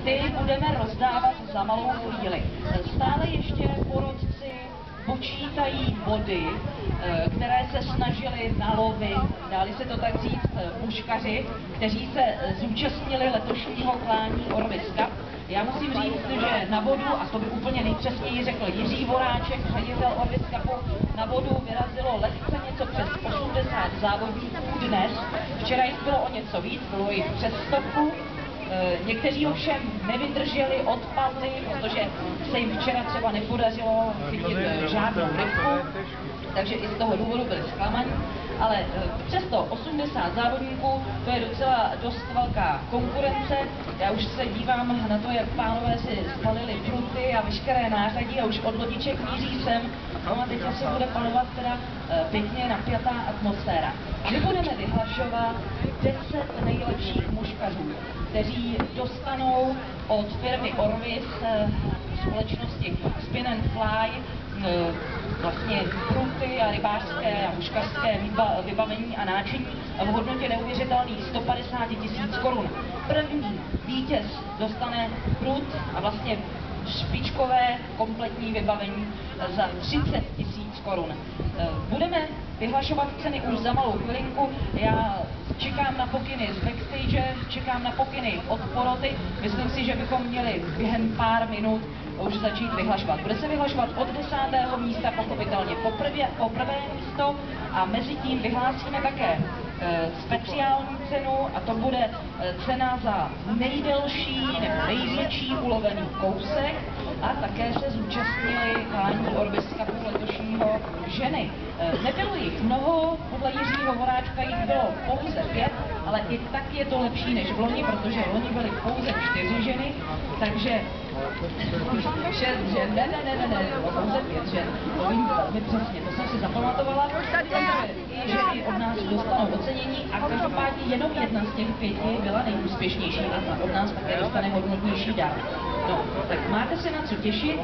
ty budeme rozdávat za malou chvíli. Stále ještě porotci počítají body, které se snažili nalovit, dali se to tak říct, puškaři, kteří se zúčastnili letošního klání Orvis Cup. Já musím říct, že na bodu, a to by úplně nejpřesněji řekl Jiří Voráček, ředitel Orvis Cupu, na bodu vyrazilo lehce něco přes 80 závodníků dnes. Včera jich bylo o něco víc, bylo jich přes 100. Někteří ovšem nevydrželi, odpadli, protože se jim včera třeba nepodařilo chytit žádnou rybku, takže i z toho důvodu byli zklamaní. Ale přesto 80 závodníků, to je docela dost velká konkurence. Já už se dívám na to, jak pánové si spalili pruty a veškeré nářadí a už od lodiček míří sem. No a teď asi bude panovat teda pěkně napjatá atmosféra. My budeme vyhlašovat 10 nejlepších muškařů, kteří dostanou od firmy Orvis, společnosti Spin and Fly, vlastně pruty a rybářské a muškařské vybavení a náčiní v hodnotě neuvěřitelných 150 000 korun. První vítěz dostane prut a vlastně špičkové kompletní vybavení za 30 000 korun. Budeme vyhlašovat ceny už za malou chvilinku. Já čekám na pokyny z backstage, čekám na pokyny od poroty. Myslím si, že bychom měli během pár minut už začít vyhlašovat. Bude se vyhlašovat od 10. místa pochopitelně po prvé místo a mezi tím vyhlásíme také speciální cenu a to bude cena za nejdelší nebo největší ulovený kousek a také se zúčastnili klání Orvis Cupu letošního ženy. Nebylo jich mnoho, podle Jiřího Voráčka jich bylo pouze 5, ale i tak je to lepší než v loni, protože v loni byly pouze 4 ženy, takže 6 žen, ne, pouze 5 žen, to vím velmi přesně, to jsem si zapamatovala, takže i ženy od nás dostanou ocenění a každopádně jenom jedna z těch 5 byla nejúspěšnější a ta od nás také dostane hodnotnější dar. No, tak máte se na co těšit.